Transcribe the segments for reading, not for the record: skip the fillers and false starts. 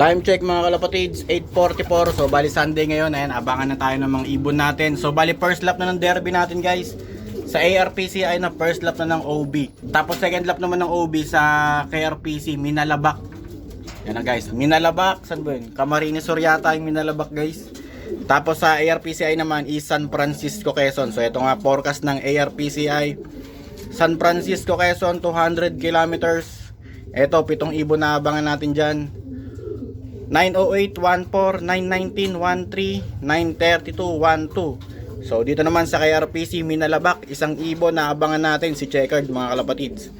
Time check mga kalapatids, 8:44. So bali Sunday ngayon, ayan, abangan na tayo ng mga ibon natin. So bali first lap na ng derby natin guys. Sa ARPC ay na first lap na ng OB. Tapos second lap naman ng OB sa KRPC, Minalabak. Yan na guys, Minalabak, saan ba yun? Camarines Sur yata yung Minalabak guys. Tapos sa ARPCI naman is San Francisco, Quezon. So ito nga forecast ng ARPCI. San Francisco, Quezon, 200 kilometers. Ito, 7 ibon na abangan natin dyan. 908, 14, 919, 13, 932, 12. So dito naman sa KRPC Minalabak, isang ibon na abangan natin si Checkered mga kalapatids.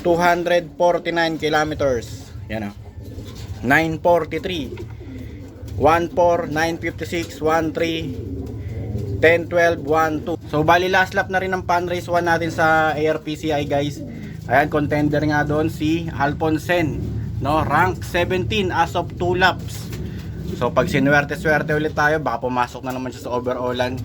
249 kilometers. Yan ah. 943, 14, 956, 13, 10, 12, 12. So bali last lap na rin ng pan race 1 natin sa ARPCI guys. Ayan, contender nga doon si Alfonsen, no, rank 17 as of 2 laps. So pag sinuwerte-swerte ulit tayo, baka pumasok na naman siya sa overallan.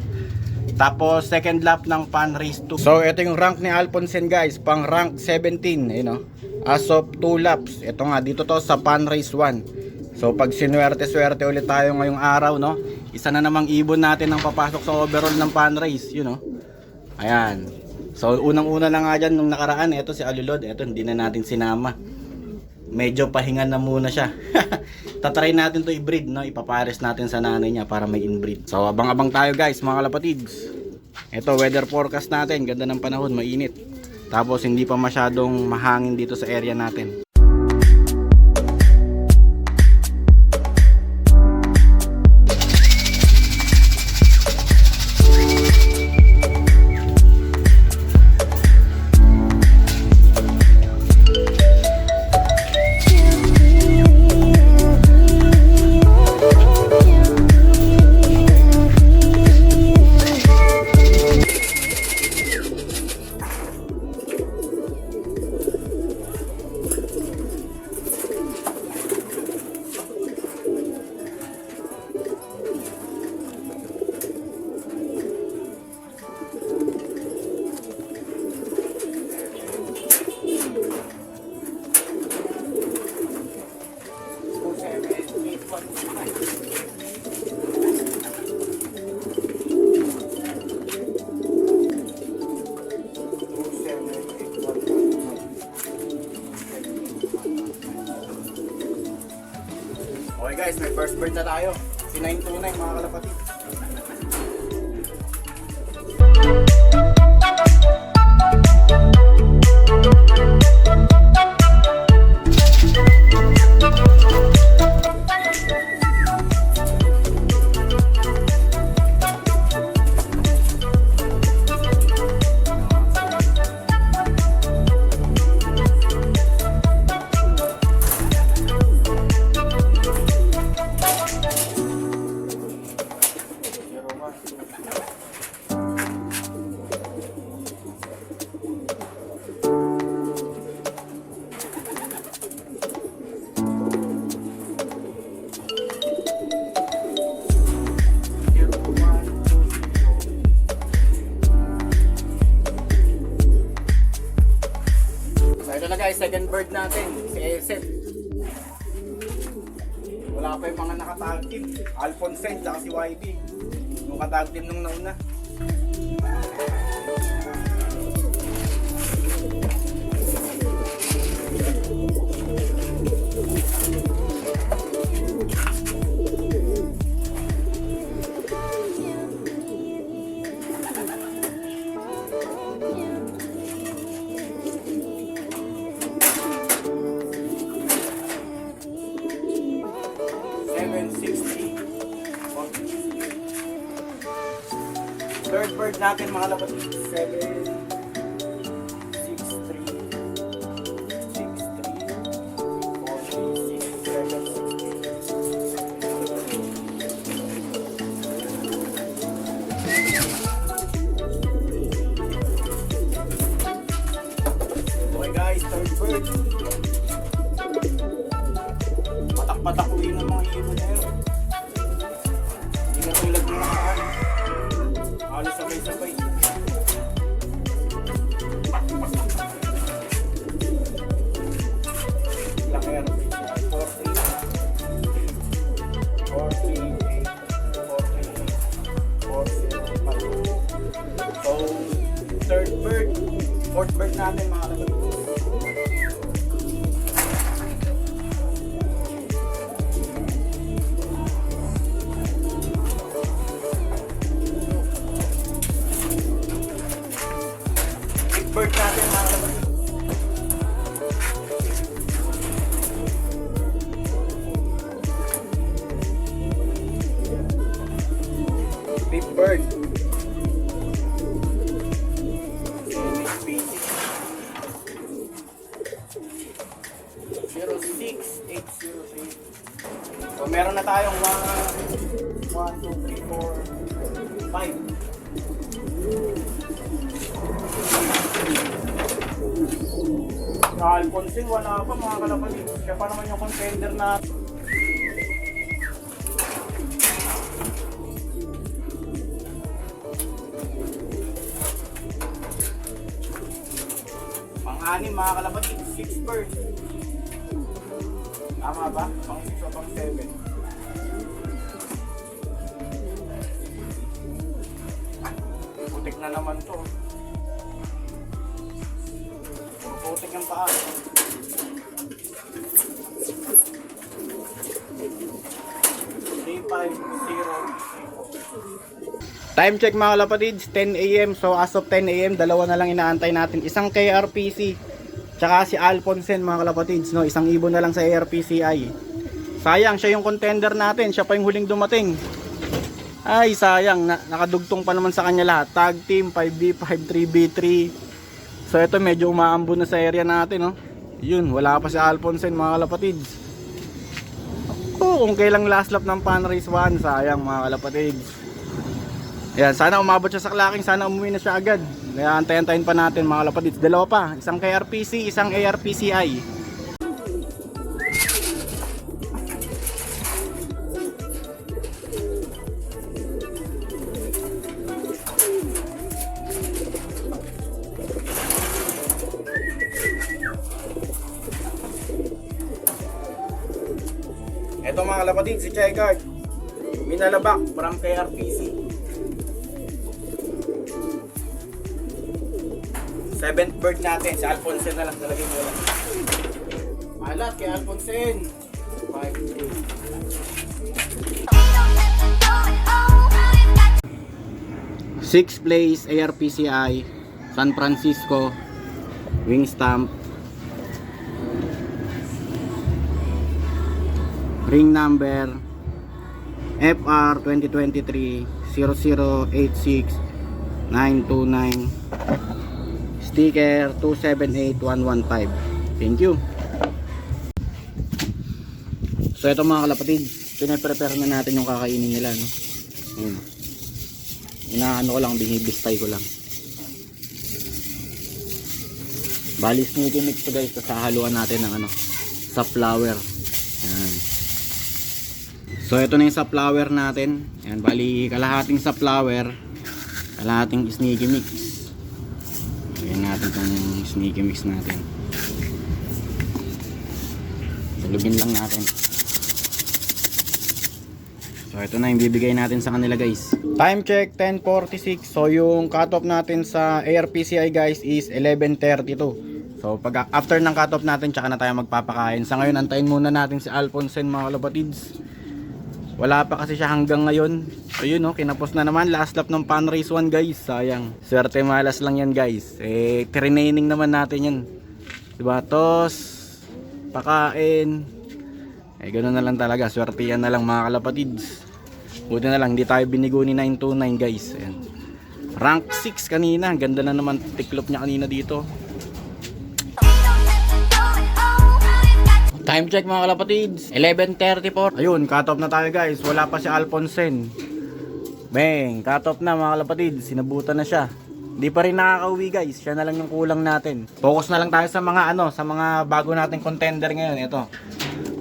Tapos second lap ng pan race 2. So ito yung rank ni Alfonsen guys, pang rank 17, you know, as of 2 laps. Ito nga dito to sa pan race 1. So pag sinuwerte-swerte ulit tayo ngayong araw, no, isa na namang ibon natin ang papasok sa overall ng pan race, you know. Ayan. So unang-una na nga dyan nung nakaraan, ito si Alulod, ito hindi na natin sinama. Medyo pahinga na muna siya. Tatry natin to i-breed, no? Ipapares natin sa nanay niya para may inbreed. So abang-abang tayo guys mga kalapatids. Ito weather forecast natin, ganda ng panahon, mainit. Tapos hindi pa masyadong mahangin dito sa area natin. Okay guys, may first bird na tayo. Si 929 mga kalapatid. Guys, second bird natin, si Eset. Wala pa yung mga nakatag team, Alfonsen at si YB. Yung katag team nung nauna. Third bird natin mga kapatid, 7, 6, 3, 6, 3, 4, 5, 6, 7, 6. Okay guys, third bird. Patak-patak uwi ng mga ibon na yun. Hindi na tulad ng nakaraan. Halos sabay-sabay. Laker, 4-3. Fourth bird natin mga kalapatids. Fifth bird natin mga kalapatids. Fifth bird. So meron na tayong 1, 2, 3, 4, 5. Alfonsin wala pa mga kalapatids. Siya pa naman yung contender natin. Pang-anim mga kalapatids, 6 birds. Tama ba? Pang 6 o pang 7? Putik na naman to. Putik ang paa. Time check mga kalapatids, 10 AM. So as of 10 AM, dalawa na lang inaantay natin. Isang kay RPC, tsaka si Alfonsen mga kalapatids, no? Isang ibon na lang sa ARPCI. Sayang, siya yung contender natin. Siya pa yung huling dumating. Ay, sayang. Nakadugtong pa naman sa kanya lahat. Tag team, 5v5, 3v3. So ito medyo umaambo na sa area natin, no? Yun, wala pa si Alfonsen mga kalapatids. Kung kailang last lap ng Pan Race 1, sayang mga kalapatids. Ayan, sana umabot siya sa clacking, sana umuwi na siya agad. Kaya antayin-antayin pa natin mga kalapatids. Dalawa pa, isang kay RPC, isang ARPCI. Ito mga kalapatids, si Chegard Minalabak from kay RPC. 7th bird natin, si Alfonsen na lang talaga yung wala. Alat kay Alfonsen. 6th place ARPCI, San Francisco, wing stamp. Ring number FR 2023 0086 929. Sticker 278115. Thank you. So ito mga kalapatids, pinaprepare na natin yung kakainin nila, no? Ayun. Inaano ko lang, binibistay ko lang. Bali sneaky mix to guys, sasahaluan natin ng ano, sa flour. Ayan. So ito na yung sa flour natin. Ayan, bali kalahating sa flour, kalahating sneaky mix. Ayan natin itong sneaky mix natin. Salubin lang natin. So ito na yung bibigay natin sa kanila guys. Time check 10:46. So yung cutoff natin sa ARPCI guys is 11:32. So pag after ng cutoff natin, tsaka na tayo magpapakain. Sa ngayon antayin muna natin si Alfonsen mga kalapatids. Wala pa kasi siya hanggang ngayon. Ayun, no, kinapos na naman. Last lap ng Pan Race 1 guys. Sayang. Swerte malas lang yan guys. Training naman natin yan. Diba? Tos, pakain. Ganoon na lang talaga. Swerte yan na lang mga kalapatids. Buti na lang, hindi tayo binigo ni 929 guys. Ayan. Rank 6 kanina. Ganda na naman tiklop niya kanina dito. Time check mga kalapatids, 11:34. Ayun, cut off na tayo guys. Wala pa si Alfonsen. Bang, cut off na mga kalapatids. Sinabutan na siya. Hindi pa rin nakakauwi guys. Siya na lang yung kulang natin. Focus na lang tayo sa mga sa mga bago nating contender ngayon. Ito.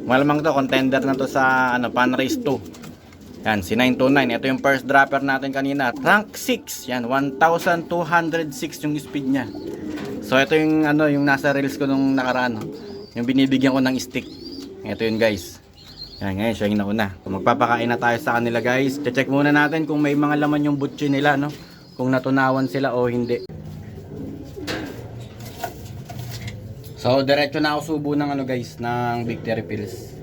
Malamang to contender na to sa Pan Race 2. Yan, si 929. Ito yung first dropper natin kanina. Rank 6. Yan, 1206 yung speed niya. So ito yung yung nasa reels ko nung nakaraan. Yung binibigyan ko ng stick. Ito yun guys. Yan, ngayon siya yung nauna. Kung magpapakain na tayo sa kanila guys, check muna natin kung may mga laman yung butchi nila, no? Kung natunawan sila o hindi. So, diretso na ako subo ng ano guys, ng Victory Pills.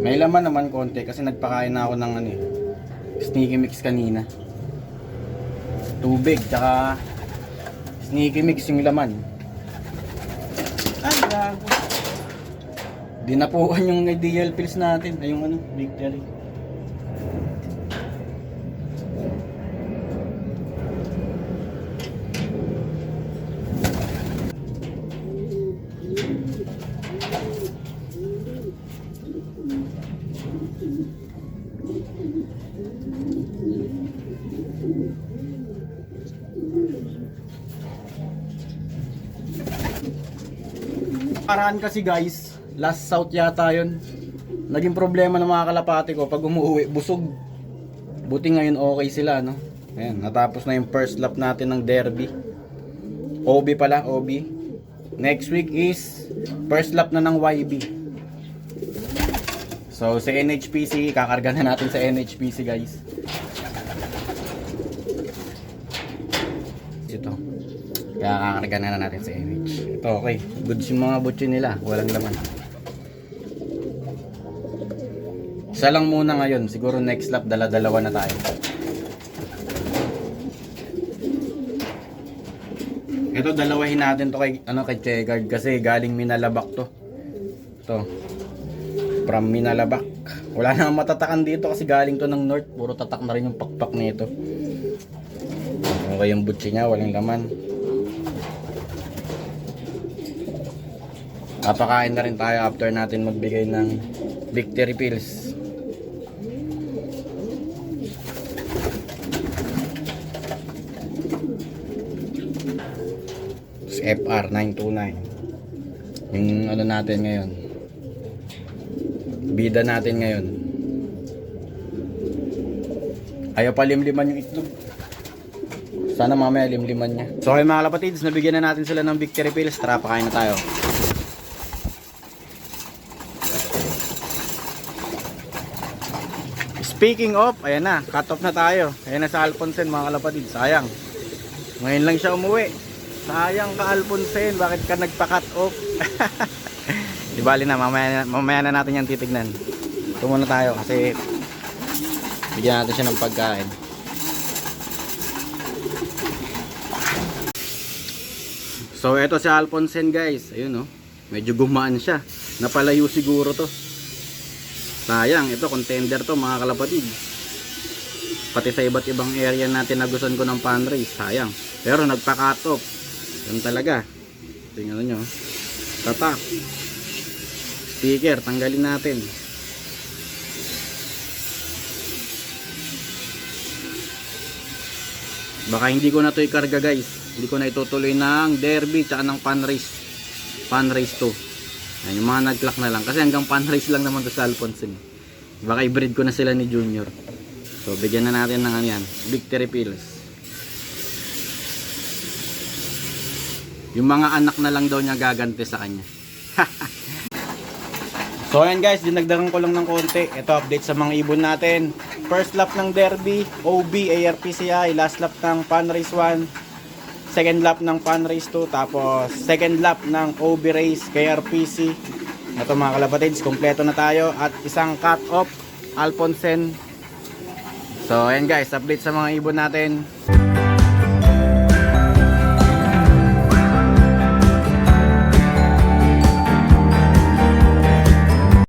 May laman naman konti kasi nagpakain na ako ng ano eh, sneaky mix kanina. Tubig, tsaka sneaky mix yung laman. Ay, gago. Dinapuan yung ideal pills natin, ay yung ano, Victory. Paraan kasi guys, last south yata yun. Naging problema ng mga kalapati ko pag umuwi, busog. Buti ngayon okay sila, no? Ayan, natapos na yung first lap natin ng derby. OB pala, OB. Next week is first lap na ng YB. So sa NHPC, kakarga na natin sa NHPC guys. Ito. Kaya kakarga na natin sa NH. Ito okay. Goods yung mga butsin nila. Walang laman. Isa lang muna ngayon. Siguro next lap dala-dalawa na tayo. Ito dalawahin natin to kay kay Chegard kasi galing Minalabak to. Ito. From Minalabak. Wala nang matatakan dito kasi galing to ng north. Puro tatak na rin yung pakpak nito. Okay yung butsi niya, walang laman. Papakain na rin tayo after natin magbigay ng Victory Pills. FR 929. Yung ano natin ngayon. Bida natin ngayon. Ayaw pa limliman yung itlog. Sana mamaya limliman niya. So okay mga kalapatids, nabigyan na natin sila ng Victory Pills. Tara, pakain na tayo. Speaking of, ayan na, cut off na tayo. Ayan na sa Alfonsen mga kalapatids. Sayang. Ngayon lang siya umuwi. Sayang ka Alfonsen, bakit ka nagpa-cut off? Di bali na, mamaya na natin yan titignan. Ito muna tayo kasi bigyan natin siya ng pagkain. So eto si Alfonsen guys, ayun oh, medyo gumaan siya. Napalayo siguro to. Sayang, ito contender to mga kalapatid. Pati sa iba't ibang area natin nagustuhan ko ng fundraise, sayang. Pero nagpa-cut off. Yan talaga. Tingnan nyo. Tatak. Sticker, tanggalin natin. Baka hindi ko na to ikarga guys. Hindi ko na itutuloy ng derby tsaka ng fundraise. Fundraise 2. Yan, yung mga nag-clock na lang. Kasi hanggang fundraise lang naman to sa Alfonsen. Baka i-breed ko na sila ni Junior. So bigyan na natin ng ano yan, Victory Pills. Yung mga anak na lang daw niya gaganti sa kanya. So ayan guys, dinagdagan ko lang ng konti. Ito update sa mga ibon natin. First lap ng derby, OB, ARPCI. Last lap ng fundraise 1. Second lap ng fundraise 2. Tapos second lap ng OB race, KRPC. Ito mga kalapatids, kompleto na tayo. At isang cut off, Alfonsen. So ayan guys, update sa mga ibon natin.